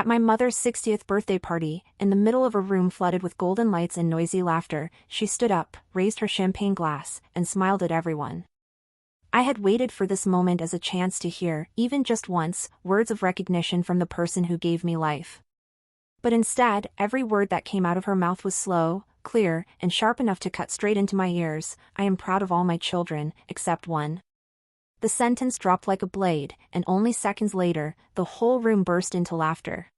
At my mother's 60th birthday party, in the middle of a room flooded with golden lights and noisy laughter, she stood up, raised her champagne glass, and smiled at everyone. I had waited for this moment as a chance to hear, even just once, words of recognition from the person who gave me life. But instead, every word that came out of her mouth was slow, clear, and sharp enough to cut straight into my ears. I am proud of all my children, except one. The sentence dropped like a blade, and only seconds later, the whole room burst into laughter.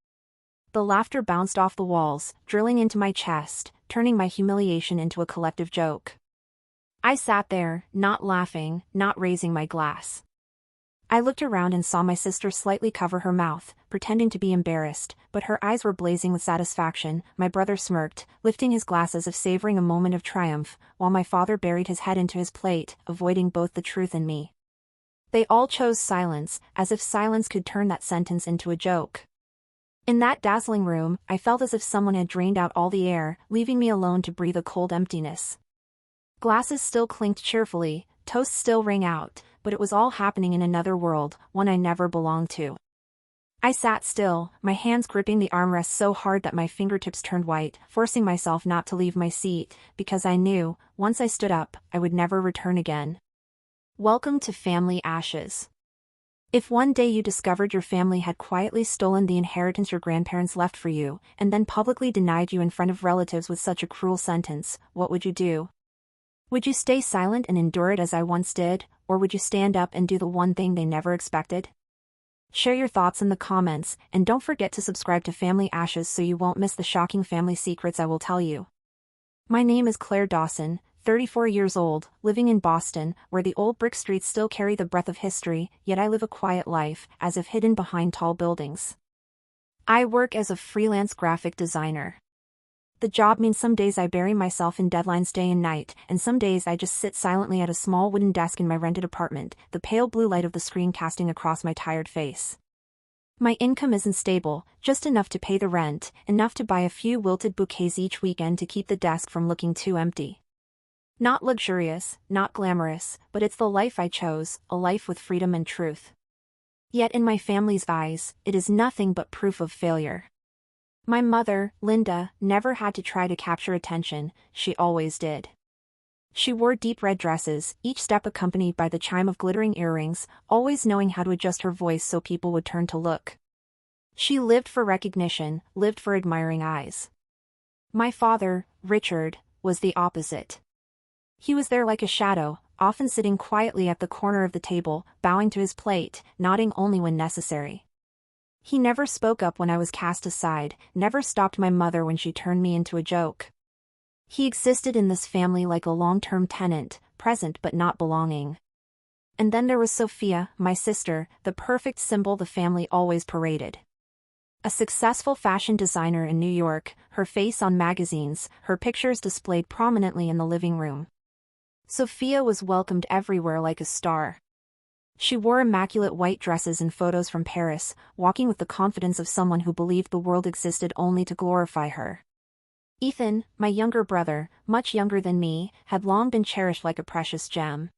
The laughter bounced off the walls, drilling into my chest, turning my humiliation into a collective joke. I sat there, not laughing, not raising my glass. I looked around and saw my sister slightly cover her mouth, pretending to be embarrassed, but her eyes were blazing with satisfaction. My brother smirked, lifting his glass as if savoring a moment of triumph, while my father buried his head into his plate, avoiding both the truth and me. They all chose silence, as if silence could turn that sentence into a joke. In that dazzling room, I felt as if someone had drained out all the air, leaving me alone to breathe a cold emptiness. Glasses still clinked cheerfully, toasts still rang out, but it was all happening in another world, one I never belonged to. I sat still, my hands gripping the armrest so hard that my fingertips turned white, forcing myself not to leave my seat, because I knew, once I stood up, I would never return again. Welcome to family ashes. If one day you discovered your family had quietly stolen the inheritance your grandparents left for you, and then publicly denied you in front of relatives with such a cruel sentence, what would you do? Would you stay silent and endure it as I once did, or would you stand up and do the one thing they never expected? Share your thoughts in the comments, and don't forget to subscribe to Family Ashes so you won't miss the shocking family secrets I will tell you. My name is Claire Dawson, 34 years old, living in Boston, where the old brick streets still carry the breath of history, yet I live a quiet life, as if hidden behind tall buildings. I work as a freelance graphic designer. The job means some days I bury myself in deadlines day and night, and some days I just sit silently at a small wooden desk in my rented apartment, the pale blue light of the screen casting across my tired face. My income isn't stable, just enough to pay the rent, enough to buy a few wilted bouquets each weekend to keep the desk from looking too empty. Not luxurious, not glamorous, but it's the life I chose, a life with freedom and truth. Yet in my family's eyes, it is nothing but proof of failure. My mother, Linda, never had to try to capture attention, she always did. She wore deep red dresses, each step accompanied by the chime of glittering earrings, always knowing how to adjust her voice so people would turn to look. She lived for recognition, lived for admiring eyes. My father, Richard, was the opposite. He was there like a shadow, often sitting quietly at the corner of the table, bowing to his plate, nodding only when necessary. He never spoke up when I was cast aside, never stopped my mother when she turned me into a joke. He existed in this family like a long-term tenant, present but not belonging. And then there was Sophia, my sister, the perfect symbol the family always paraded. A successful fashion designer in New York, her face on magazines, her pictures displayed prominently in the living room. Sophia was welcomed everywhere like a star. She wore immaculate white dresses in photos from Paris, walking with the confidence of someone who believed the world existed only to glorify her. Ethan, my younger brother, much younger than me, had long been cherished like a precious gem.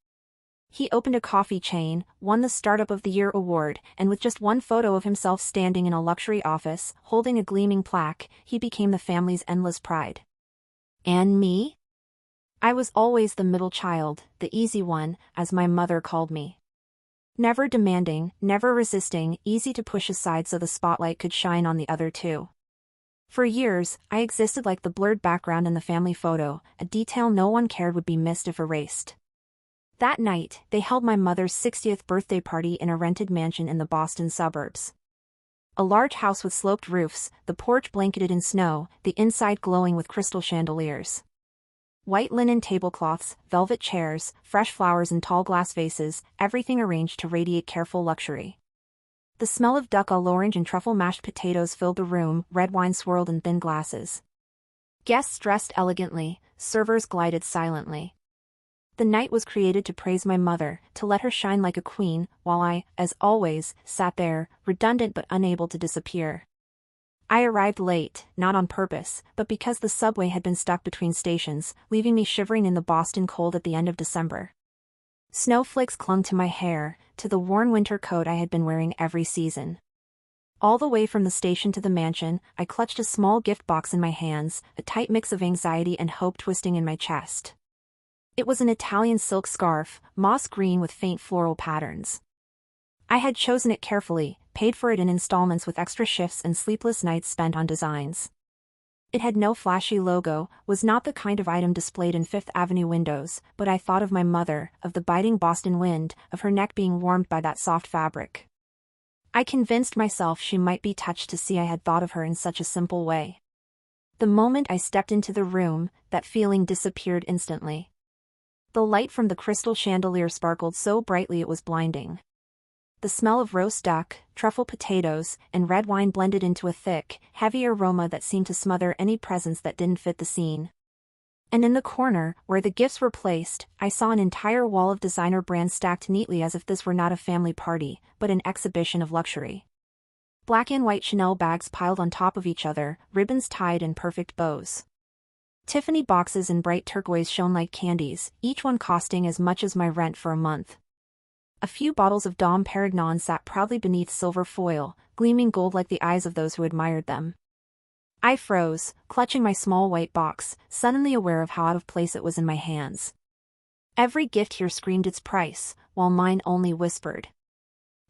He opened a coffee chain, won the Startup of the Year award, and with just one photo of himself standing in a luxury office, holding a gleaming plaque, he became the family's endless pride. And me? I was always the middle child, the easy one, as my mother called me. Never demanding, never resisting, easy to push aside so the spotlight could shine on the other two. For years, I existed like the blurred background in the family photo, a detail no one cared would be missed if erased. That night, they held my mother's 60th birthday party in a rented mansion in the Boston suburbs. A large house with sloped roofs, the porch blanketed in snow, the inside glowing with crystal chandeliers. White linen tablecloths, velvet chairs, fresh flowers in tall glass vases, everything arranged to radiate careful luxury. The smell of duck à l'orange and truffle mashed potatoes filled the room, red wine swirled in thin glasses. Guests dressed elegantly, servers glided silently. The night was created to praise my mother, to let her shine like a queen, while I, as always, sat there, redundant but unable to disappear. I arrived late, not on purpose, but because the subway had been stuck between stations, leaving me shivering in the Boston cold at the end of December. Snowflakes clung to my hair, to the worn winter coat I had been wearing every season. All the way from the station to the mansion, I clutched a small gift box in my hands, a tight mix of anxiety and hope twisting in my chest. It was an Italian silk scarf, moss green with faint floral patterns. I had chosen it carefully, paid for it in installments with extra shifts and sleepless nights spent on designs. It had no flashy logo, was not the kind of item displayed in Fifth Avenue windows, but I thought of my mother, of the biting Boston wind, of her neck being warmed by that soft fabric. I convinced myself she might be touched to see I had thought of her in such a simple way. The moment I stepped into the room, that feeling disappeared instantly. The light from the crystal chandelier sparkled so brightly it was blinding. The smell of roast duck, truffle potatoes, and red wine blended into a thick, heavy aroma that seemed to smother any presence that didn't fit the scene. And in the corner, where the gifts were placed, I saw an entire wall of designer brands stacked neatly as if this were not a family party, but an exhibition of luxury. Black and white Chanel bags piled on top of each other, ribbons tied in perfect bows. Tiffany boxes in bright turquoise shone like candies, each one costing as much as my rent for a month. A few bottles of Dom Perignon sat proudly beneath silver foil, gleaming gold like the eyes of those who admired them. I froze, clutching my small white box, suddenly aware of how out of place it was in my hands. Every gift here screamed its price, while mine only whispered.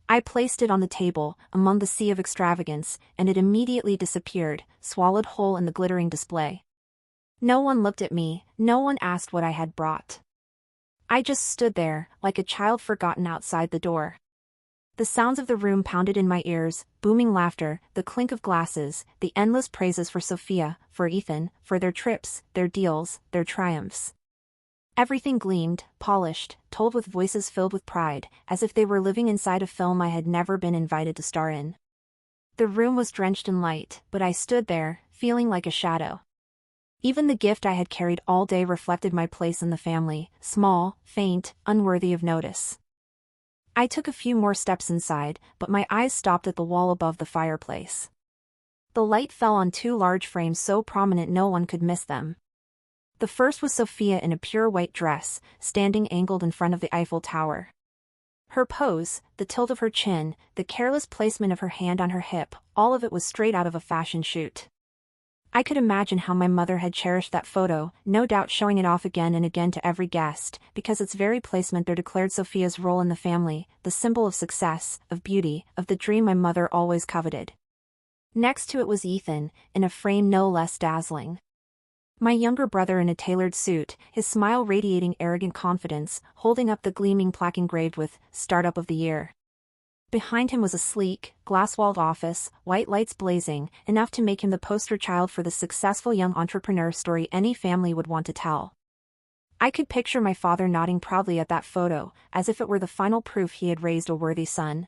I placed it on the table, among the sea of extravagance, and it immediately disappeared, swallowed whole in the glittering display. No one looked at me, no one asked what I had brought. I just stood there, like a child forgotten outside the door. The sounds of the room pounded in my ears, booming laughter, the clink of glasses, the endless praises for Sophia, for Ethan, for their trips, their deals, their triumphs. Everything gleamed, polished, told with voices filled with pride, as if they were living inside a film I had never been invited to star in. The room was drenched in light, but I stood there, feeling like a shadow. Even the gift I had carried all day reflected my place in the family, small, faint, unworthy of notice. I took a few more steps inside, but my eyes stopped at the wall above the fireplace. The light fell on two large frames so prominent no one could miss them. The first was Sophia in a pure white dress, standing angled in front of the Eiffel Tower. Her pose, the tilt of her chin, the careless placement of her hand on her hip, all of it was straight out of a fashion shoot. I could imagine how my mother had cherished that photo, no doubt showing it off again and again to every guest, because its very placement there declared Sophia's role in the family, the symbol of success, of beauty, of the dream my mother always coveted. Next to it was Ethan, in a frame no less dazzling. My younger brother in a tailored suit, his smile radiating arrogant confidence, holding up the gleaming plaque engraved with "Startup of the Year." Behind him was a sleek, glass-walled office, white lights blazing, enough to make him the poster child for the successful young entrepreneur story any family would want to tell. I could picture my father nodding proudly at that photo, as if it were the final proof he had raised a worthy son.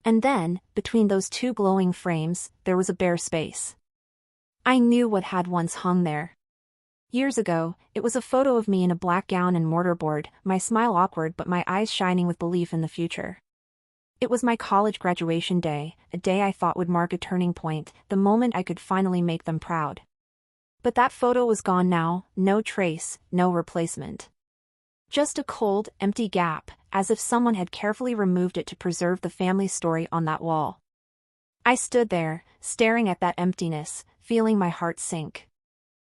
And then, between those two glowing frames, there was a bare space. I knew what had once hung there. Years ago, it was a photo of me in a black gown and mortarboard, my smile awkward but my eyes shining with belief in the future. It was my college graduation day, a day I thought would mark a turning point, the moment I could finally make them proud. But that photo was gone now, no trace, no replacement. Just a cold, empty gap, as if someone had carefully removed it to preserve the family story on that wall. I stood there, staring at that emptiness, feeling my heart sink.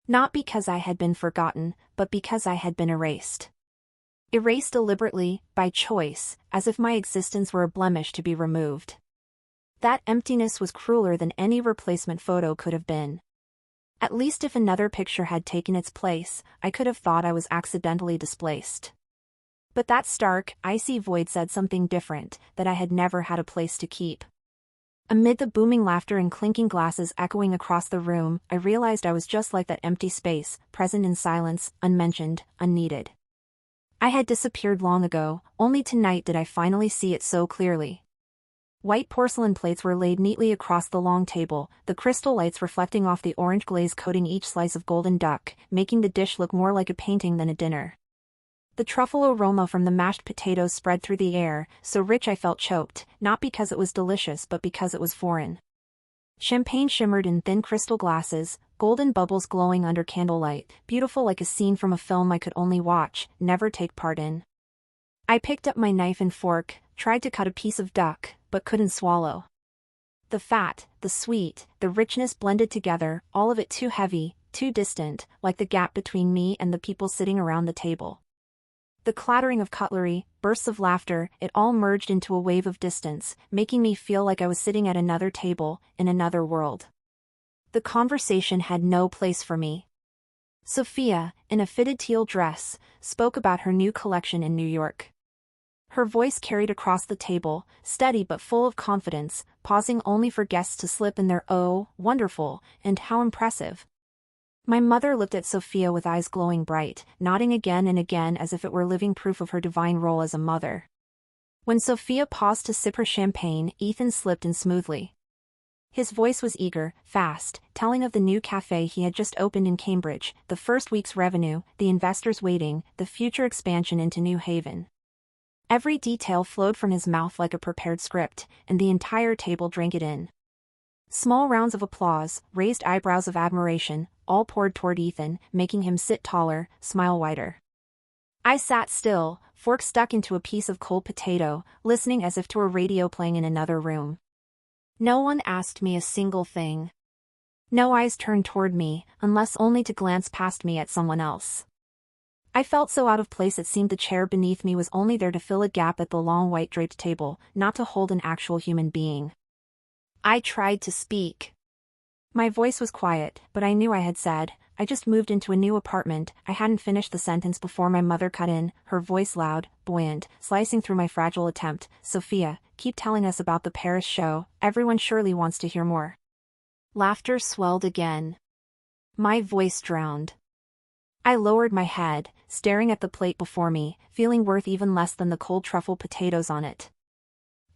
Not because I had been forgotten, but because I had been erased. Erased deliberately, by choice, as if my existence were a blemish to be removed. That emptiness was crueler than any replacement photo could have been. At least if another picture had taken its place, I could have thought I was accidentally displaced. But that stark, icy void said something different, that I had never had a place to keep. Amid the booming laughter and clinking glasses echoing across the room, I realized I was just like that empty space, present in silence, unmentioned, unneeded. I had disappeared long ago, only tonight did I finally see it so clearly. White porcelain plates were laid neatly across the long table, the crystal lights reflecting off the orange glaze coating each slice of golden duck, making the dish look more like a painting than a dinner. The truffle aroma from the mashed potatoes spread through the air, so rich I felt choked, not because it was delicious but because it was foreign. Champagne shimmered in thin crystal glasses, golden bubbles glowing under candlelight, beautiful like a scene from a film I could only watch, never take part in. I picked up my knife and fork, tried to cut a piece of duck, but couldn't swallow. The fat, the sweet, the richness blended together, all of it too heavy, too distant, like the gap between me and the people sitting around the table. The clattering of cutlery, bursts of laughter, it all merged into a wave of distance, making me feel like I was sitting at another table, in another world. The conversation had no place for me. Sophia, in a fitted teal dress, spoke about her new collection in New York. Her voice carried across the table, steady but full of confidence, pausing only for guests to slip in their "Oh, wonderful," and "How impressive." My mother looked at Sophia with eyes glowing bright, nodding again and again as if it were living proof of her divine role as a mother. When Sophia paused to sip her champagne, Ethan slipped in smoothly. His voice was eager, fast, telling of the new cafe he had just opened in Cambridge, the first week's revenue, the investors waiting, the future expansion into New Haven. Every detail flowed from his mouth like a prepared script, and the entire table drank it in. Small rounds of applause, raised eyebrows of admiration, all poured toward Ethan, making him sit taller, smile wider. I sat still, fork stuck into a piece of cold potato, listening as if to a radio playing in another room. No one asked me a single thing. No eyes turned toward me, unless only to glance past me at someone else. I felt so out of place it seemed the chair beneath me was only there to fill a gap at the long white draped table, not to hold an actual human being. I tried to speak. My voice was quiet, but I knew I had said, "I just moved into a new apartment." I hadn't finished the sentence before my mother cut in, her voice loud, buoyant, slicing through my fragile attempt. "Sophia, keep telling us about the Paris show, everyone surely wants to hear more." Laughter swelled again. My voice drowned. I lowered my head, staring at the plate before me, feeling worth even less than the cold truffle potatoes on it.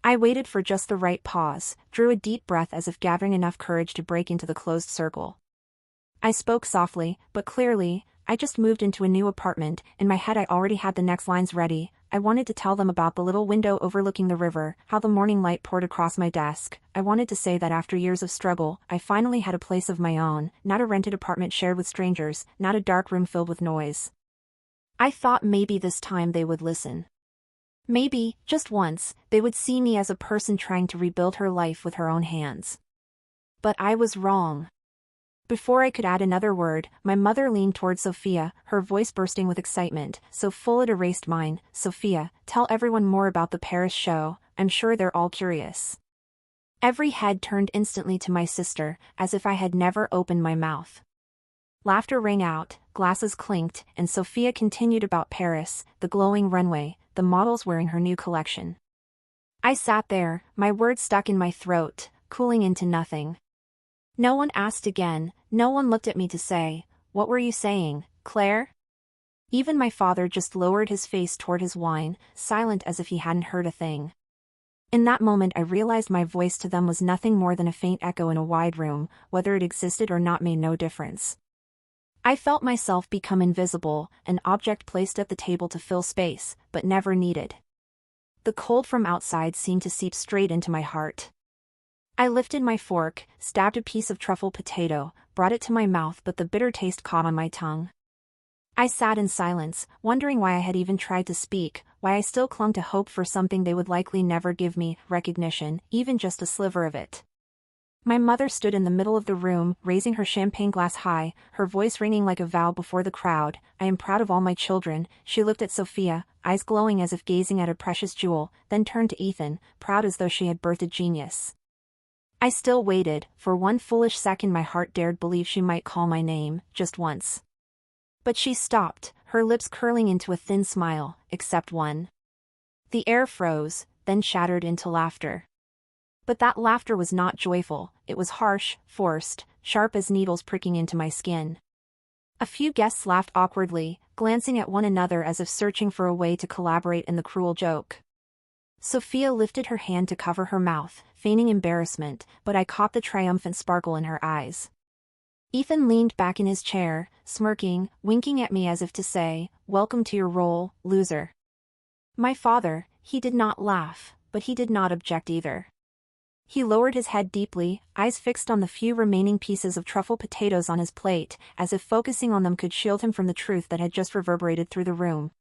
I waited for just the right pause, drew a deep breath as if gathering enough courage to break into the closed circle. I spoke softly, but clearly. "I just moved into a new apartment." In my head I already had the next lines ready. I wanted to tell them about the little window overlooking the river, how the morning light poured across my desk. I wanted to say that after years of struggle, I finally had a place of my own, not a rented apartment shared with strangers, not a dark room filled with noise. I thought maybe this time they would listen. Maybe, just once, they would see me as a person trying to rebuild her life with her own hands. But I was wrong. Before I could add another word, my mother leaned toward Sophia, her voice bursting with excitement, so full it erased mine. "Sophia, tell everyone more about the Paris show, I'm sure they're all curious." Every head turned instantly to my sister, as if I had never opened my mouth. Laughter rang out, glasses clinked, and Sophia continued about Paris, the glowing runway, the models wearing her new collection. I sat there, my words stuck in my throat, cooling into nothing. No one asked again, no one looked at me to say, "What were you saying, Claire?" Even my father just lowered his face toward his wine, silent as if he hadn't heard a thing. In that moment I realized my voice to them was nothing more than a faint echo in a wide room, whether it existed or not made no difference. I felt myself become invisible, an object placed at the table to fill space, but never needed. The cold from outside seemed to seep straight into my heart. I lifted my fork, stabbed a piece of truffle potato, brought it to my mouth, but the bitter taste caught on my tongue. I sat in silence, wondering why I had even tried to speak, why I still clung to hope for something they would likely never give me, recognition, even just a sliver of it. My mother stood in the middle of the room, raising her champagne glass high, her voice ringing like a vow before the crowd. "I am proud of all my children." She looked at Sophia, eyes glowing as if gazing at a precious jewel, then turned to Ethan, proud as though she had birthed a genius. I still waited. For one foolish second my heart dared believe she might call my name, just once. But she stopped, her lips curling into a thin smile, except one. The air froze, then shattered into laughter. But that laughter was not joyful, it was harsh, forced, sharp as needles pricking into my skin. A few guests laughed awkwardly, glancing at one another as if searching for a way to collaborate in the cruel joke. Sophia lifted her hand to cover her mouth, feigning embarrassment, but I caught the triumphant sparkle in her eyes. Ethan leaned back in his chair, smirking, winking at me as if to say, "Welcome to your role, loser." My father, he did not laugh, but he did not object either. He lowered his head deeply, eyes fixed on the few remaining pieces of truffle potatoes on his plate, as if focusing on them could shield him from the truth that had just reverberated through the room.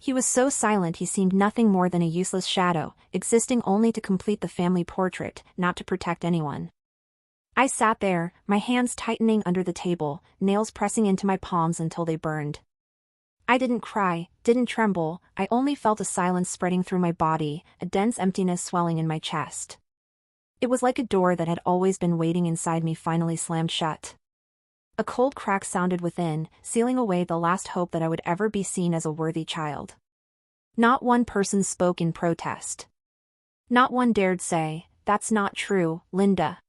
He was so silent he seemed nothing more than a useless shadow, existing only to complete the family portrait, not to protect anyone. I sat there, my hands tightening under the table, nails pressing into my palms until they burned. I didn't cry, didn't tremble, I only felt a silence spreading through my body, a dense emptiness swelling in my chest. It was like a door that had always been waiting inside me finally slammed shut. A cold crack sounded within, sealing away the last hope that I would ever be seen as a worthy child. Not one person spoke in protest. Not one dared say, "That's not true, Linda.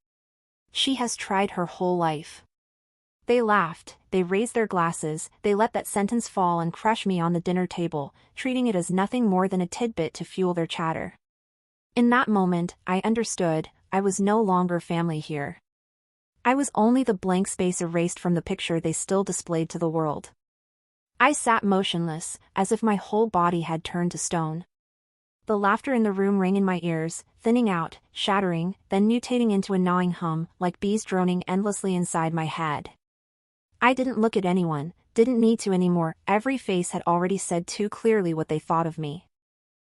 She has tried her whole life." They laughed, they raised their glasses, they let that sentence fall and crush me on the dinner table, treating it as nothing more than a tidbit to fuel their chatter. In that moment, I understood, I was no longer family here. I was only the blank space erased from the picture they still displayed to the world. I sat motionless, as if my whole body had turned to stone. The laughter in the room rang in my ears, thinning out, shattering, then mutating into a gnawing hum, like bees droning endlessly inside my head. I didn't look at anyone, didn't need to anymore, every face had already said too clearly what they thought of me.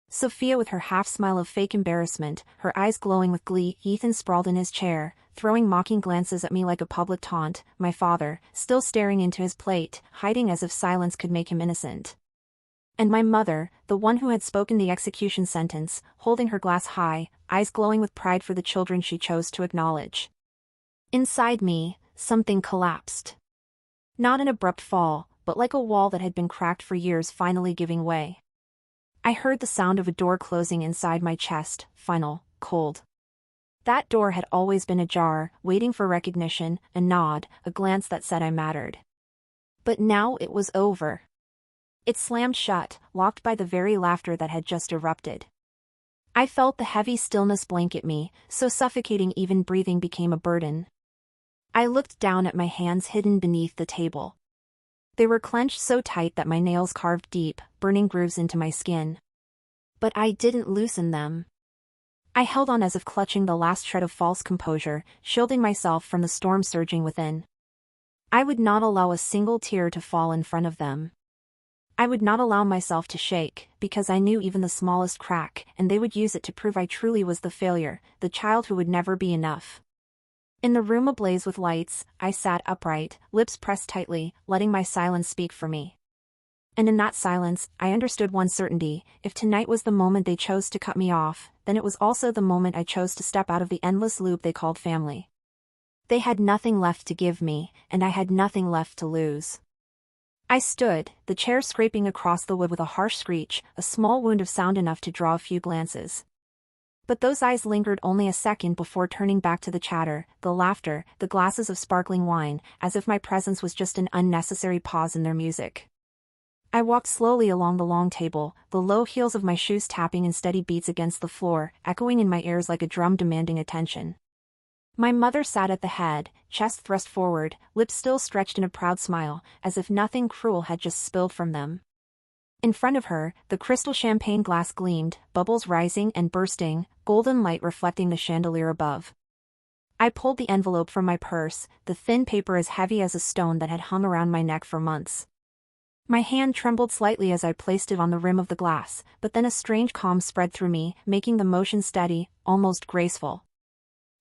Sophia with her half-smile of fake embarrassment, her eyes glowing with glee, Ethan sprawled in his chair, throwing mocking glances at me like a public taunt, my father, still staring into his plate, hiding as if silence could make him innocent. And my mother, the one who had spoken the execution sentence, holding her glass high, eyes glowing with pride for the children she chose to acknowledge. Inside me, something collapsed. Not an abrupt fall, but like a wall that had been cracked for years finally giving way. I heard the sound of a door closing inside my chest, final, cold. That door had always been ajar, waiting for recognition, a nod, a glance that said I mattered. But now it was over. It slammed shut, locked by the very laughter that had just erupted. I felt the heavy stillness blanket me, so suffocating even breathing became a burden. I looked down at my hands hidden beneath the table. They were clenched so tight that my nails carved deep, burning grooves into my skin. But I didn't loosen them. I held on as if clutching the last shred of false composure, shielding myself from the storm surging within. I would not allow a single tear to fall in front of them. I would not allow myself to shake, because I knew even the smallest crack, and they would use it to prove I truly was the failure, the child who would never be enough. In the room ablaze with lights, I sat upright, lips pressed tightly, letting my silence speak for me. And in that silence, I understood one certainty: if tonight was the moment they chose to cut me off, then it was also the moment I chose to step out of the endless loop they called family. They had nothing left to give me, and I had nothing left to lose. I stood, the chair scraping across the wood with a harsh screech, a small wound of sound enough to draw a few glances. But those eyes lingered only a second before turning back to the chatter, the laughter, the glasses of sparkling wine, as if my presence was just an unnecessary pause in their music. I walked slowly along the long table, the low heels of my shoes tapping in steady beats against the floor, echoing in my ears like a drum demanding attention. My mother sat at the head, chest thrust forward, lips still stretched in a proud smile, as if nothing cruel had just spilled from them. In front of her, the crystal champagne glass gleamed, bubbles rising and bursting, golden light reflecting the chandelier above. I pulled the envelope from my purse, the thin paper as heavy as a stone that had hung around my neck for months. My hand trembled slightly as I placed it on the rim of the glass, but then a strange calm spread through me, making the motion steady, almost graceful.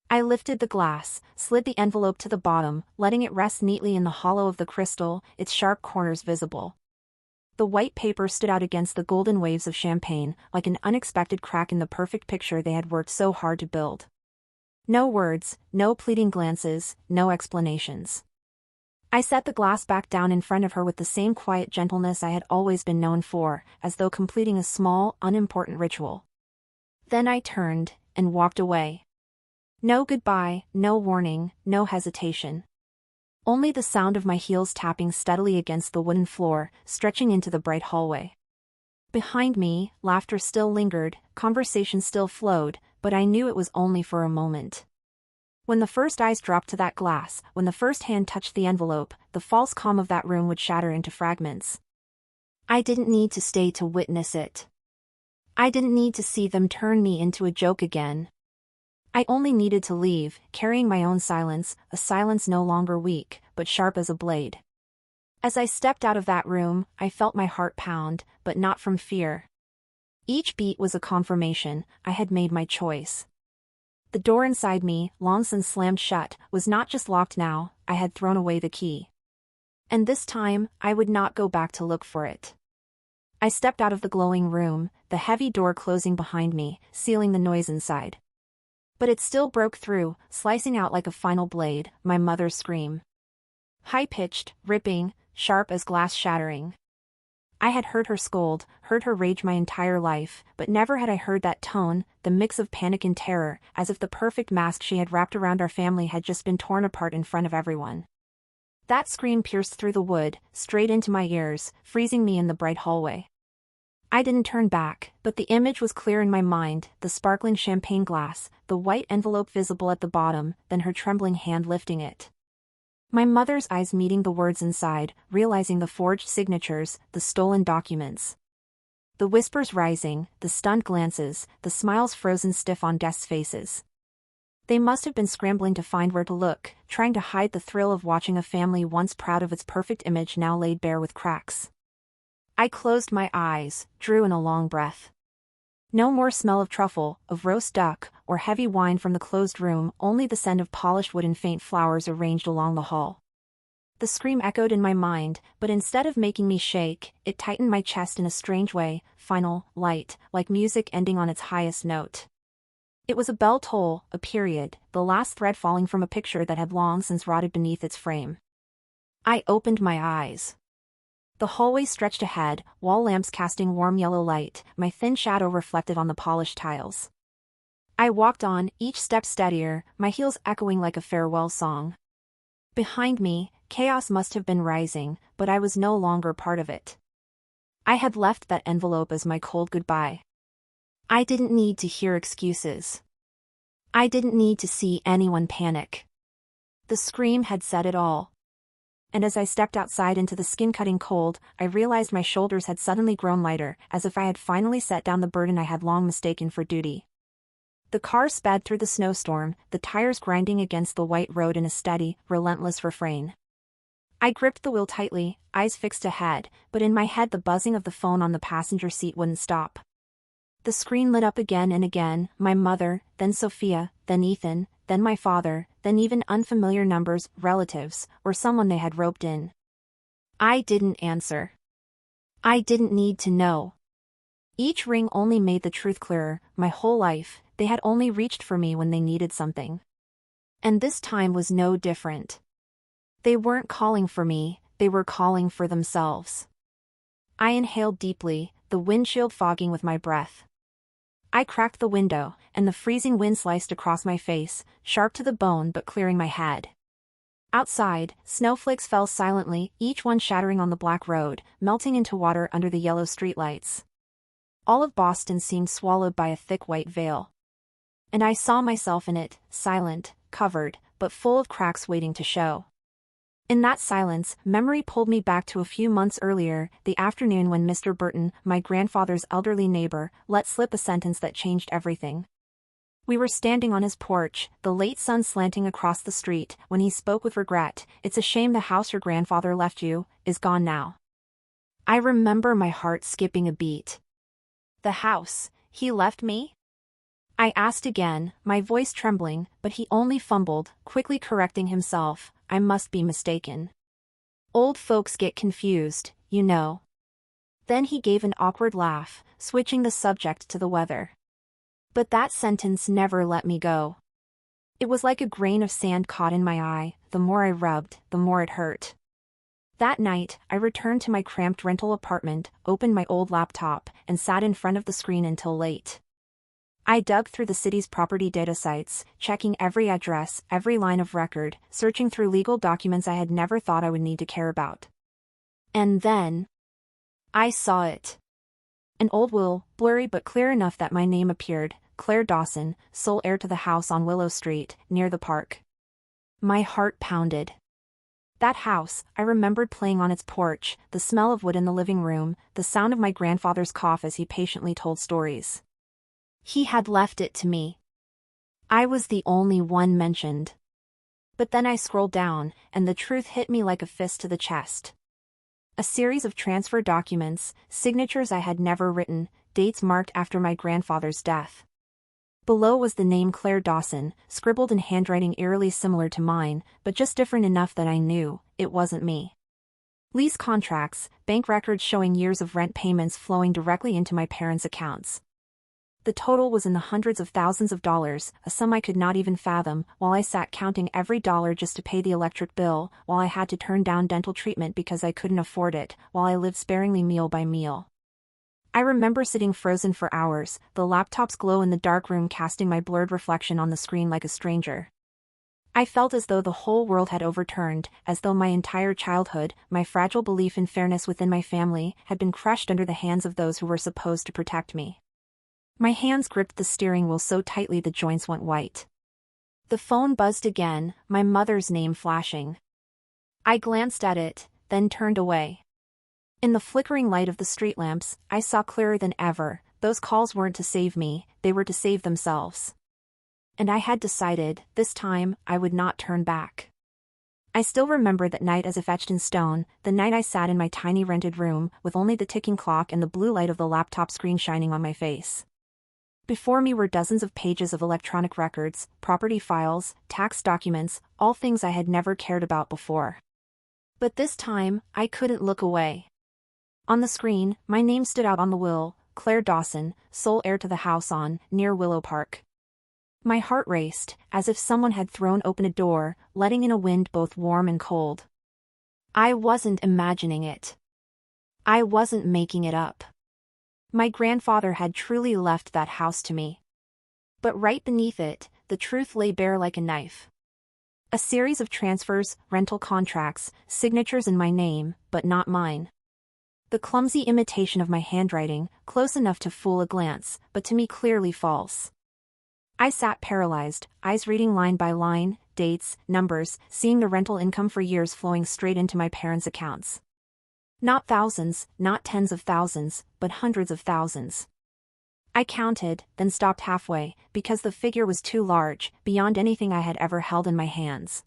I lifted the glass, slid the envelope to the bottom, letting it rest neatly in the hollow of the crystal, its sharp corners visible. The white paper stood out against the golden waves of champagne, like an unexpected crack in the perfect picture they had worked so hard to build. No words, no pleading glances, no explanations. I set the glass back down in front of her with the same quiet gentleness I had always been known for, as though completing a small, unimportant ritual. Then I turned, and walked away. No goodbye, no warning, no hesitation. Only the sound of my heels tapping steadily against the wooden floor, stretching into the bright hallway. Behind me, laughter still lingered, conversation still flowed, but I knew it was only for a moment. When the first eyes dropped to that glass, when the first hand touched the envelope, the false calm of that room would shatter into fragments. I didn't need to stay to witness it. I didn't need to see them turn me into a joke again. I only needed to leave, carrying my own silence, a silence no longer weak, but sharp as a blade. As I stepped out of that room, I felt my heart pound, but not from fear. Each beat was a confirmation I had made my choice. The door inside me, long since slammed shut, was not just locked now, I had thrown away the key. And this time, I would not go back to look for it. I stepped out of the glowing room, the heavy door closing behind me, sealing the noise inside. But it still broke through, slicing out like a final blade, my mother's scream. High-pitched, ripping, sharp as glass shattering. I had heard her scold, heard her rage my entire life, but never had I heard that tone, the mix of panic and terror, as if the perfect mask she had wrapped around our family had just been torn apart in front of everyone. That scream pierced through the wood, straight into my ears, freezing me in the bright hallway. I didn't turn back, but the image was clear in my mind, the sparkling champagne glass, the white envelope visible at the bottom, then her trembling hand lifting it. My mother's eyes meeting the words inside, realizing the forged signatures, the stolen documents. The whispers rising, the stunned glances, the smiles frozen stiff on guests' faces. They must have been scrambling to find where to look, trying to hide the thrill of watching a family once proud of its perfect image now laid bare with cracks. I closed my eyes, drew in a long breath. No more smell of truffle, of roast duck, or heavy wine from the closed room, only the scent of polished wood and faint flowers arranged along the hall. The scream echoed in my mind, but instead of making me shake, it tightened my chest in a strange way, final, light, like music ending on its highest note. It was a bell toll, a period, the last thread falling from a picture that had long since rotted beneath its frame. I opened my eyes. The hallway stretched ahead, wall lamps casting warm yellow light, my thin shadow reflected on the polished tiles. I walked on, each step steadier, my heels echoing like a farewell song. Behind me, chaos must have been rising, but I was no longer part of it. I had left that envelope as my cold goodbye. I didn't need to hear excuses. I didn't need to see anyone panic. The scream had said it all. And as I stepped outside into the skin-cutting cold, I realized my shoulders had suddenly grown lighter, as if I had finally set down the burden I had long mistaken for duty. The car sped through the snowstorm, the tires grinding against the white road in a steady, relentless refrain. I gripped the wheel tightly, eyes fixed ahead, but in my head the buzzing of the phone on the passenger seat wouldn't stop. The screen lit up again and again, my mother, then Sophia, then Ethan, then my father, then even unfamiliar numbers, relatives, or someone they had roped in. I didn't answer. I didn't need to know. Each ring only made the truth clearer, my whole life, they had only reached for me when they needed something. And this time was no different. They weren't calling for me, they were calling for themselves. I inhaled deeply, the windshield fogging with my breath. I cracked the window, and the freezing wind sliced across my face, sharp to the bone but clearing my head. Outside, snowflakes fell silently, each one shattering on the black road, melting into water under the yellow streetlights. All of Boston seemed swallowed by a thick white veil. And I saw myself in it, silent, covered, but full of cracks waiting to show. In that silence, memory pulled me back to a few months earlier, the afternoon when Mr. Burton, my grandfather's elderly neighbor, let slip a sentence that changed everything. We were standing on his porch, the late sun slanting across the street, when he spoke with regret, "It's a shame the house your grandfather left you is gone now." I remember my heart skipping a beat. The house he left me? I asked again, my voice trembling, but he only fumbled, quickly correcting himself, "I must be mistaken. Old folks get confused, you know." Then he gave an awkward laugh, switching the subject to the weather. But that sentence never let me go. It was like a grain of sand caught in my eye, the more I rubbed, the more it hurt. That night, I returned to my cramped rental apartment, opened my old laptop, and sat in front of the screen until late. I dug through the city's property data sites, checking every address, every line of record, searching through legal documents I had never thought I would need to care about. And then I saw it. An old will, blurry but clear enough that my name appeared, Claire Dawson, sole heir to the house on Willow Street, near the park. My heart pounded. That house, I remembered playing on its porch, the smell of wood in the living room, the sound of my grandfather's cough as he patiently told stories. He had left it to me. I was the only one mentioned. But then I scrolled down, and the truth hit me like a fist to the chest. A series of transfer documents, signatures I had never written, dates marked after my grandfather's death. Below was the name Claire Dawson, scribbled in handwriting eerily similar to mine, but just different enough that I knew it wasn't me. Lease contracts, bank records showing years of rent payments flowing directly into my parents' accounts. The total was in the hundreds of thousands of dollars, a sum I could not even fathom, while I sat counting every dollar just to pay the electric bill, while I had to turn down dental treatment because I couldn't afford it, while I lived sparingly meal by meal. I remember sitting frozen for hours, the laptop's glow in the dark room casting my blurred reflection on the screen like a stranger. I felt as though the whole world had overturned, as though my entire childhood, my fragile belief in fairness within my family, had been crushed under the hands of those who were supposed to protect me. My hands gripped the steering wheel so tightly the joints went white. The phone buzzed again, my mother's name flashing. I glanced at it, then turned away. In the flickering light of the street lamps, I saw clearer than ever, those calls weren't to save me, they were to save themselves. And I had decided, this time, I would not turn back. I still remember that night as if etched in stone, the night I sat in my tiny rented room, with only the ticking clock and the blue light of the laptop screen shining on my face. Before me were dozens of pages of electronic records, property files, tax documents, all things I had never cared about before. But this time, I couldn't look away. On the screen, my name stood out on the will, Claire Dawson, sole heir to the house on, near Willow Park. My heart raced, as if someone had thrown open a door, letting in a wind both warm and cold. I wasn't imagining it. I wasn't making it up. My grandfather had truly left that house to me. But right beneath it, the truth lay bare like a knife. A series of transfers, rental contracts, signatures in my name, but not mine. The clumsy imitation of my handwriting, close enough to fool a glance, but to me clearly false. I sat paralyzed, eyes reading line by line, dates, numbers, seeing the rental income for years flowing straight into my parents' accounts. Not thousands, not tens of thousands, but hundreds of thousands. I counted, then stopped halfway, because the figure was too large, beyond anything I had ever held in my hands.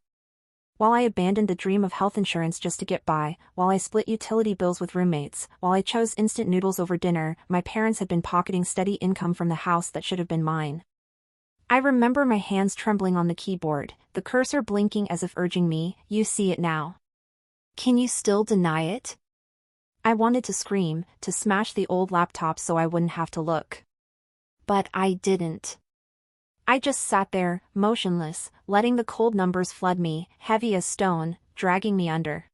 While I abandoned the dream of health insurance just to get by, while I split utility bills with roommates, while I chose instant noodles over dinner, my parents had been pocketing steady income from the house that should have been mine. I remember my hands trembling on the keyboard, the cursor blinking as if urging me, "You see it now. Can you still deny it?" I wanted to scream, to smash the old laptop so I wouldn't have to look. But I didn't. I just sat there, motionless, letting the cold numbers flood me, heavy as stone, dragging me under.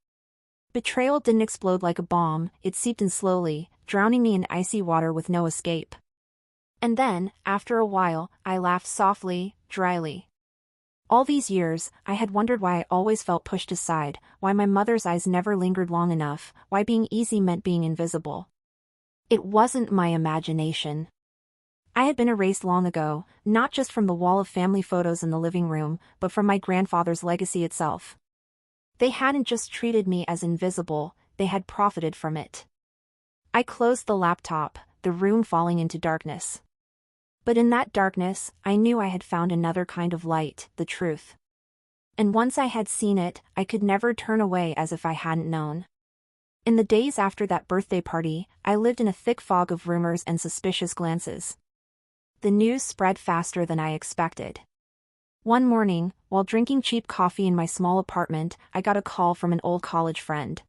Betrayal didn't explode like a bomb, it seeped in slowly, drowning me in icy water with no escape. And then, after a while, I laughed softly, dryly. All these years, I had wondered why I always felt pushed aside, why my mother's eyes never lingered long enough, why being easy meant being invisible. It wasn't my imagination. I had been erased long ago, not just from the wall of family photos in the living room, but from my grandfather's legacy itself. They hadn't just treated me as invisible, they had profited from it. I closed the laptop, the room falling into darkness. But in that darkness, I knew I had found another kind of light, the truth. And once I had seen it, I could never turn away as if I hadn't known. In the days after that birthday party, I lived in a thick fog of rumors and suspicious glances. The news spread faster than I expected. One morning, while drinking cheap coffee in my small apartment, I got a call from an old college friend.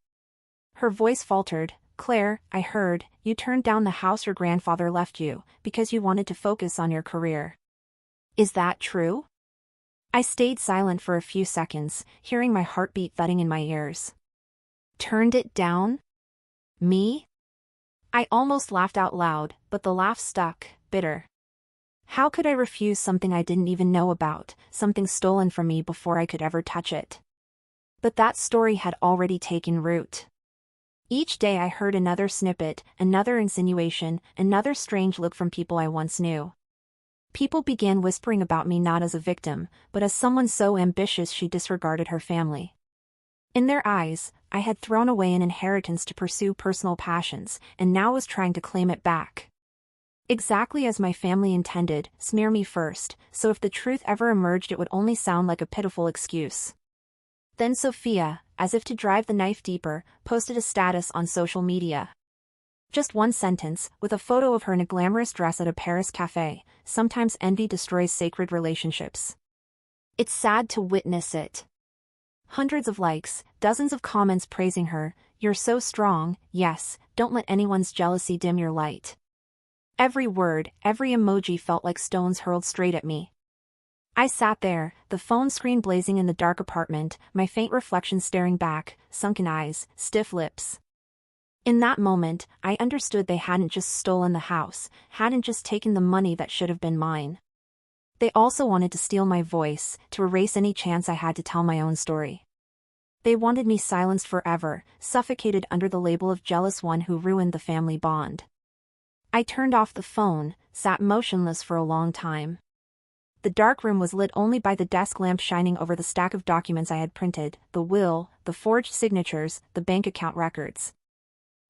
Her voice faltered, "Claire, I heard, you turned down the house your grandfather left you, because you wanted to focus on your career. Is that true?" I stayed silent for a few seconds, hearing my heartbeat thudding in my ears. Turned it down? Me? I almost laughed out loud, but the laugh stuck, bitter. How could I refuse something I didn't even know about, something stolen from me before I could ever touch it? But that story had already taken root. Each day I heard another snippet, another insinuation, another strange look from people I once knew. People began whispering about me not as a victim, but as someone so ambitious she disregarded her family. In their eyes, I had thrown away an inheritance to pursue personal passions, and now was trying to claim it back. Exactly as my family intended, smear me first, so if the truth ever emerged it would only sound like a pitiful excuse. Then Sophia, as if to drive the knife deeper, posted a status on social media. Just one sentence, with a photo of her in a glamorous dress at a Paris cafe. Sometimes envy destroys sacred relationships. It's sad to witness it. Hundreds of likes, dozens of comments praising her. You're so strong, yes, don't let anyone's jealousy dim your light. Every word, every emoji felt like stones hurled straight at me. I sat there, the phone screen blazing in the dark apartment, my faint reflection staring back, sunken eyes, stiff lips. In that moment, I understood they hadn't just stolen the house, hadn't just taken the money that should have been mine. They also wanted to steal my voice, to erase any chance I had to tell my own story. They wanted me silenced forever, suffocated under the label of jealous one who ruined the family bond. I turned off the phone, sat motionless for a long time. The dark room was lit only by the desk lamp shining over the stack of documents I had printed, the will, the forged signatures, the bank account records.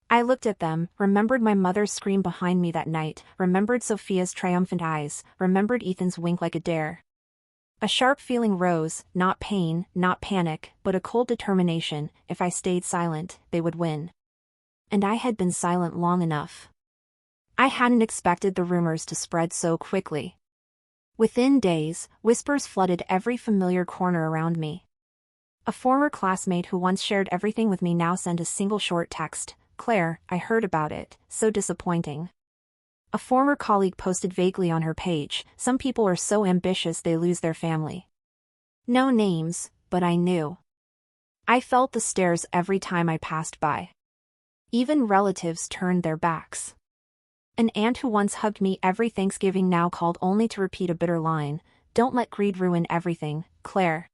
I looked at them, remembered my mother's scream behind me that night, remembered Sophia's triumphant eyes, remembered Ethan's wink like a dare. A sharp feeling rose, not pain, not panic, but a cold determination. If I stayed silent, they would win. And I had been silent long enough. I hadn't expected the rumors to spread so quickly. Within days, whispers flooded every familiar corner around me. A former classmate who once shared everything with me now sent a single short text. Claire, I heard about it, so disappointing. A former colleague posted vaguely on her page, some people are so ambitious they lose their family. No names, but I knew. I felt the stares every time I passed by. Even relatives turned their backs. An aunt who once hugged me every Thanksgiving now called only to repeat a bitter line, don't let greed ruin everything, Claire.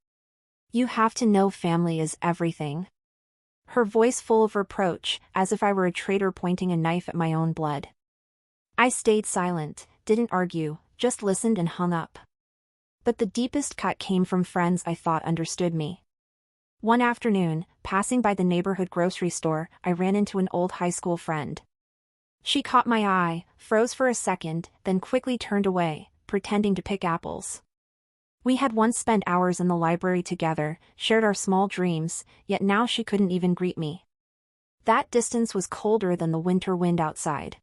You have to know family is everything. Her voice full of reproach, as if I were a traitor pointing a knife at my own blood. I stayed silent, didn't argue, just listened and hung up. But the deepest cut came from friends I thought understood me. One afternoon, passing by the neighborhood grocery store, I ran into an old high school friend. She caught my eye, froze for a second, then quickly turned away, pretending to pick apples. We had once spent hours in the library together, shared our small dreams, yet now she couldn't even greet me. That distance was colder than the winter wind outside.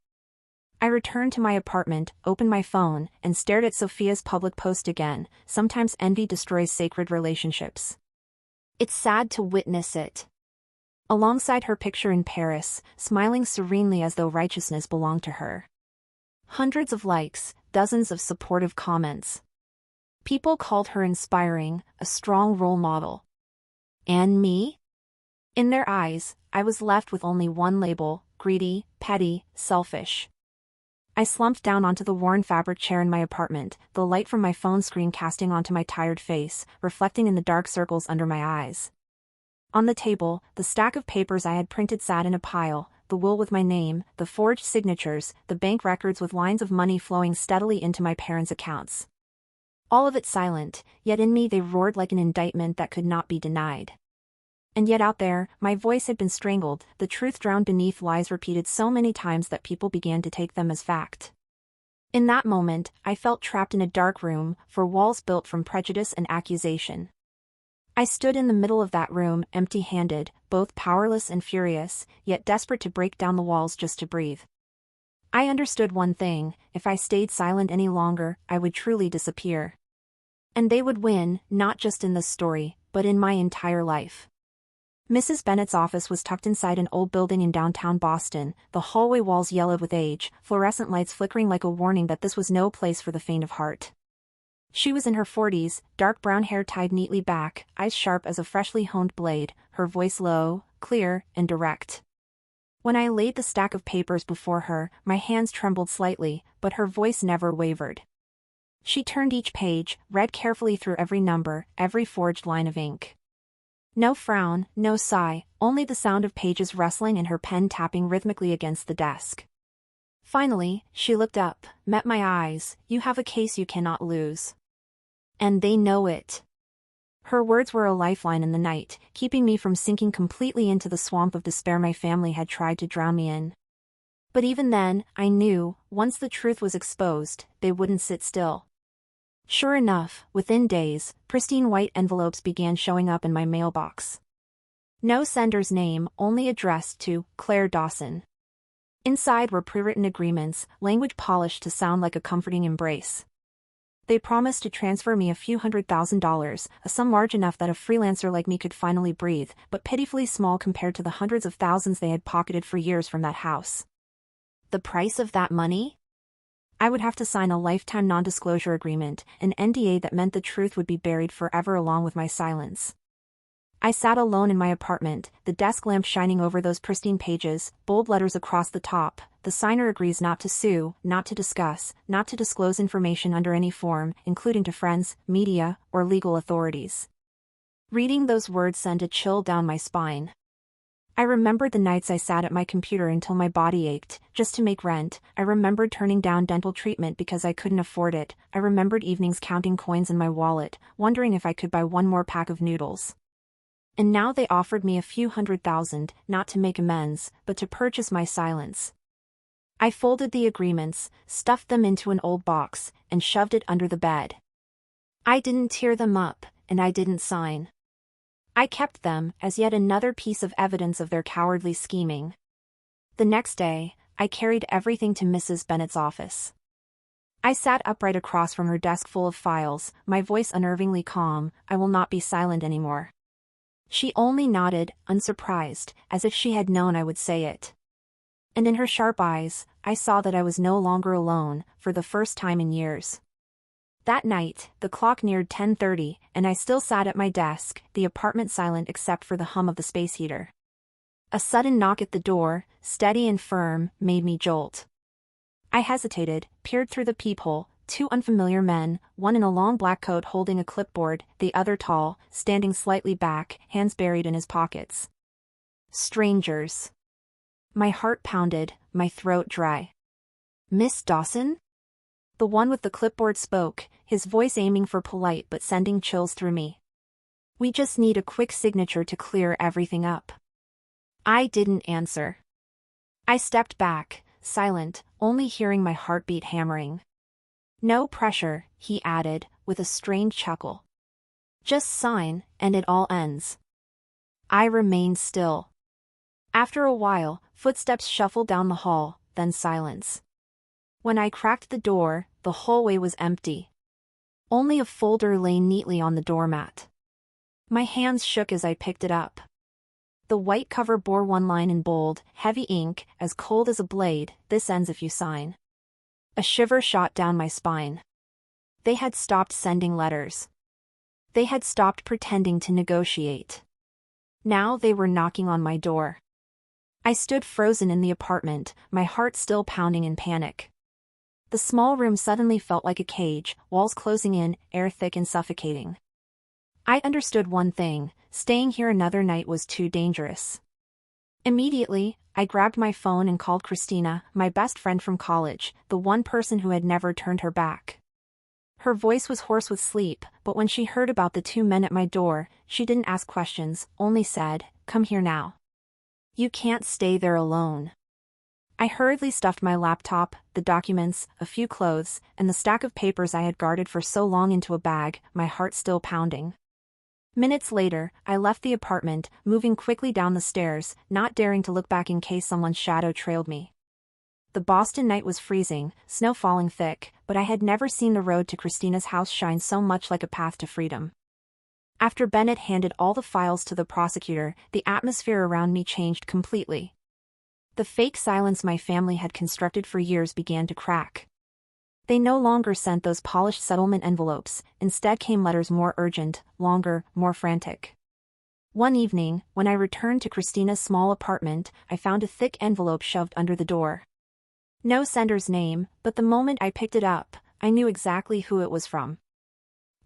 I returned to my apartment, opened my phone, and stared at Sophia's public post again. Sometimes envy destroys sacred relationships. It's sad to witness it. Alongside her picture in Paris, smiling serenely as though righteousness belonged to her. Hundreds of likes, dozens of supportive comments. People called her inspiring, a strong role model. And me? In their eyes, I was left with only one label: greedy, petty, selfish. I slumped down onto the worn fabric chair in my apartment, the light from my phone screen casting onto my tired face, reflecting in the dark circles under my eyes. On the table, the stack of papers I had printed sat in a pile, the will with my name, the forged signatures, the bank records with lines of money flowing steadily into my parents' accounts. All of it silent, yet in me they roared like an indictment that could not be denied. And yet out there, my voice had been strangled, the truth drowned beneath lies repeated so many times that people began to take them as fact. In that moment, I felt trapped in a dark room, four walls built from prejudice and accusation. I stood in the middle of that room, empty-handed, both powerless and furious, yet desperate to break down the walls just to breathe. I understood one thing: if I stayed silent any longer, I would truly disappear. And they would win, not just in this story, but in my entire life. Mrs. Bennett's office was tucked inside an old building in downtown Boston, the hallway walls yellowed with age, fluorescent lights flickering like a warning that this was no place for the faint of heart. She was in her 40s, dark brown hair tied neatly back, eyes sharp as a freshly honed blade, her voice low, clear, and direct. When I laid the stack of papers before her, my hands trembled slightly, but her voice never wavered. She turned each page, read carefully through every number, every forged line of ink. No frown, no sigh, only the sound of pages rustling and her pen tapping rhythmically against the desk. Finally, she looked up, met my eyes. You have a case you cannot lose. And they know it. Her words were a lifeline in the night, keeping me from sinking completely into the swamp of despair my family had tried to drown me in. But even then, I knew, once the truth was exposed, they wouldn't sit still. Sure enough, within days, pristine white envelopes began showing up in my mailbox. No sender's name, only addressed to Claire Dawson. Inside were pre-written agreements, language polished to sound like a comforting embrace. They promised to transfer me a few $100,000, a sum large enough that a freelancer like me could finally breathe, but pitifully small compared to the hundreds of thousands they had pocketed for years from that house. The price of that money? I would have to sign a lifetime non-disclosure agreement, an NDA that meant the truth would be buried forever along with my silence. I sat alone in my apartment, the desk lamp shining over those pristine pages, bold letters across the top. The signer agrees not to sue, not to discuss, not to disclose information under any form, including to friends, media, or legal authorities. Reading those words sent a chill down my spine. I remembered the nights I sat at my computer until my body ached, just to make rent. I remembered turning down dental treatment because I couldn't afford it. I remembered evenings counting coins in my wallet, wondering if I could buy one more pack of noodles. And now they offered me a few $100,000, not to make amends, but to purchase my silence. I folded the agreements, stuffed them into an old box, and shoved it under the bed. I didn't tear them up, and I didn't sign. I kept them as yet another piece of evidence of their cowardly scheming. The next day, I carried everything to Mrs. Bennet's office. I sat upright across from her desk full of files, my voice unnervingly calm. I will not be silent anymore. She only nodded, unsurprised, as if she had known I would say it. And in her sharp eyes, I saw that I was no longer alone, for the first time in years. That night, the clock neared 10:30, and I still sat at my desk, the apartment silent except for the hum of the space heater. A sudden knock at the door, steady and firm, made me jolt. I hesitated, peered through the peephole. Two unfamiliar men, one in a long black coat holding a clipboard, the other tall, standing slightly back, hands buried in his pockets. Strangers. My heart pounded, my throat dry. Miss Dawson? The one with the clipboard spoke, his voice aiming for polite but sending chills through me. We just need a quick signature to clear everything up. I didn't answer. I stepped back, silent, only hearing my heartbeat hammering. No pressure, he added, with a strange chuckle. Just sign, and it all ends. I remained still. After a while, footsteps shuffled down the hall, then silence. When I cracked the door, the hallway was empty. Only a folder lay neatly on the doormat. My hands shook as I picked it up. The white cover bore one line in bold, heavy ink, as cold as a blade, "This ends if you sign." A shiver shot down my spine. They had stopped sending letters. They had stopped pretending to negotiate. Now they were knocking on my door. I stood frozen in the apartment, my heart still pounding in panic. The small room suddenly felt like a cage, walls closing in, air thick and suffocating. I understood one thing: staying here another night was too dangerous. Immediately, I grabbed my phone and called Christina, my best friend from college, the one person who had never turned her back. Her voice was hoarse with sleep, but when she heard about the two men at my door, she didn't ask questions, only said, "Come here now. You can't stay there alone." I hurriedly stuffed my laptop, the documents, a few clothes, and the stack of papers I had guarded for so long into a bag, my heart still pounding. Minutes later, I left the apartment, moving quickly down the stairs, not daring to look back in case someone's shadow trailed me. The Boston night was freezing, snow falling thick, but I had never seen the road to Christina's house shine so much like a path to freedom. After Bennett handed all the files to the prosecutor, the atmosphere around me changed completely. The fake silence my family had constructed for years began to crack. They no longer sent those polished settlement envelopes, instead came letters more urgent, longer, more frantic. One evening, when I returned to Christina's small apartment, I found a thick envelope shoved under the door. No sender's name, but the moment I picked it up, I knew exactly who it was from.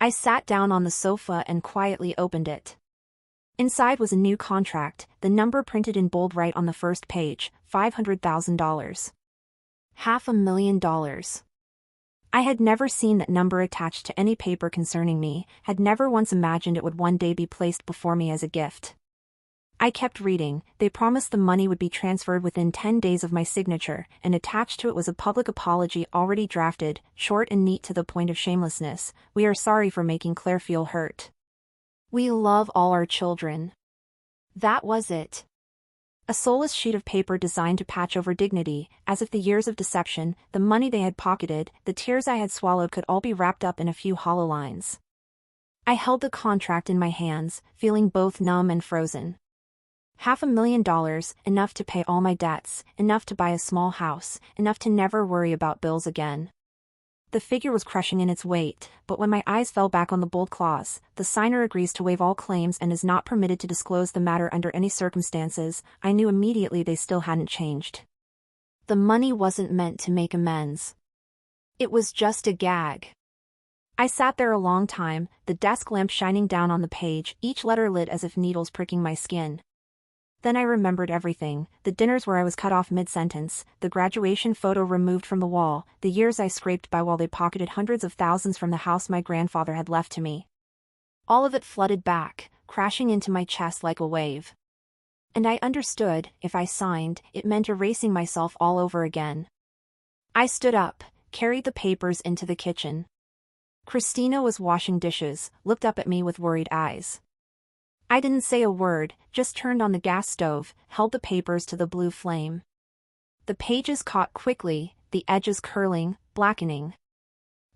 I sat down on the sofa and quietly opened it. Inside was a new contract, the number printed in bold right on the first page, $500,000. $500,000. I had never seen that number attached to any paper concerning me, had never once imagined it would one day be placed before me as a gift. I kept reading. They promised the money would be transferred within 10 days of my signature, and attached to it was a public apology already drafted, short and neat to the point of shamelessness. "We are sorry for making Claire feel hurt. We love all our children. That was it. A soulless sheet of paper designed to patch over dignity, as if the years of deception, the money they had pocketed, the tears I had swallowed could all be wrapped up in a few hollow lines. I held the contract in my hands, feeling both numb and frozen. $500,000, enough to pay all my debts, enough to buy a small house, enough to never worry about bills again. The figure was crushing in its weight, but when my eyes fell back on the bold clause, the signer agrees to waive all claims and is not permitted to disclose the matter under any circumstances, I knew immediately they still hadn't changed. The money wasn't meant to make amends. It was just a gag. I sat there a long time, the desk lamp shining down on the page, each letter lit as if needles pricking my skin. Then I remembered everything, the dinners where I was cut off mid-sentence, the graduation photo removed from the wall, the years I scraped by while they pocketed hundreds of thousands from the house my grandfather had left to me. All of it flooded back, crashing into my chest like a wave. And I understood, if I signed, it meant erasing myself all over again. I stood up, carried the papers into the kitchen. Christina was washing dishes, looked up at me with worried eyes. I didn't say a word, just turned on the gas stove, held the papers to the blue flame. The pages caught quickly, the edges curling, blackening.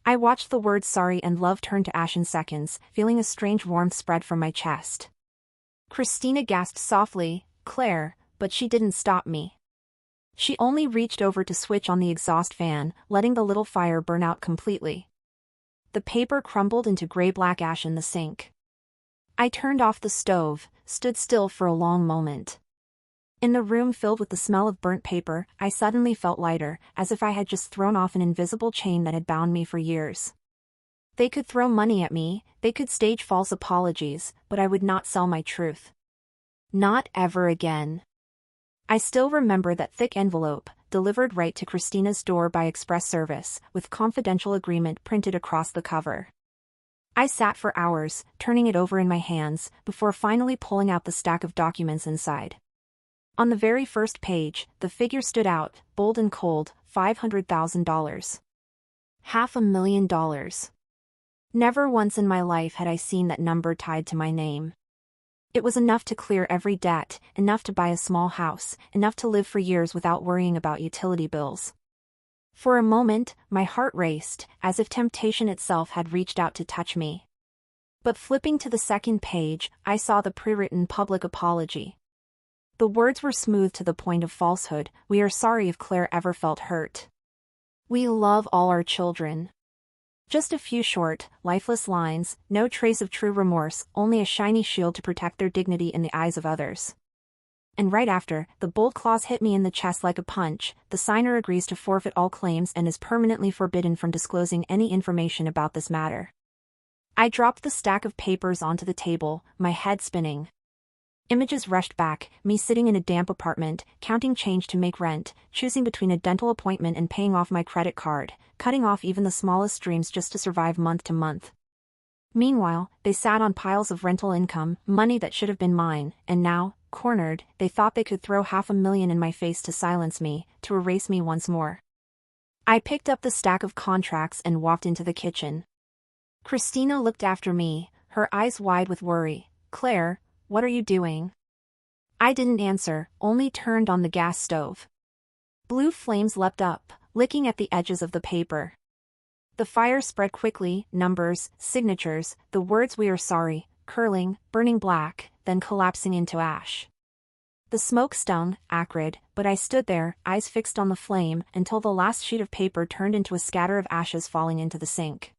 I watched the words sorry and love turn to ash in seconds, feeling a strange warmth spread from my chest. Christina gasped softly, "Claire," but she didn't stop me. She only reached over to switch on the exhaust fan, letting the little fire burn out completely. The paper crumbled into gray-black ash in the sink. I turned off the stove, stood still for a long moment. In the room filled with the smell of burnt paper, I suddenly felt lighter, as if I had just thrown off an invisible chain that had bound me for years. They could throw money at me, they could stage false apologies, but I would not sell my truth. Not ever again. I still remember that thick envelope, delivered right to Christina's door by express service, with confidential agreement printed across the cover. I sat for hours, turning it over in my hands, before finally pulling out the stack of documents inside. On the very first page, the figure stood out, bold and cold, $500,000. $500,000. Never once in my life had I seen that number tied to my name. It was enough to clear every debt, enough to buy a small house, enough to live for years without worrying about utility bills. For a moment, my heart raced, as if temptation itself had reached out to touch me. But flipping to the second page, I saw the pre-written public apology. The words were smooth to the point of falsehood. "We are sorry if Claire ever felt hurt. We love all our children." Just a few short, lifeless lines, no trace of true remorse, only a shiny shield to protect their dignity in the eyes of others. And right after, the bold clause hit me in the chest like a punch. The signer agrees to forfeit all claims and is permanently forbidden from disclosing any information about this matter. I dropped the stack of papers onto the table, my head spinning. Images rushed back, me sitting in a damp apartment, counting change to make rent, choosing between a dental appointment and paying off my credit card, cutting off even the smallest dreams just to survive month to month. Meanwhile, they sat on piles of rental income, money that should have been mine, and now, cornered, they thought they could throw $500,000 in my face to silence me, to erase me once more. I picked up the stack of contracts and walked into the kitchen. Christina looked after me, her eyes wide with worry. "Claire, what are you doing?" I didn't answer, only turned on the gas stove. Blue flames leapt up, licking at the edges of the paper. The fire spread quickly, numbers, signatures, the words "we are sorry," curling, burning black, then collapsing into ash. The smoke stung, acrid, but I stood there, eyes fixed on the flame, until the last sheet of paper turned into a scatter of ashes falling into the sink.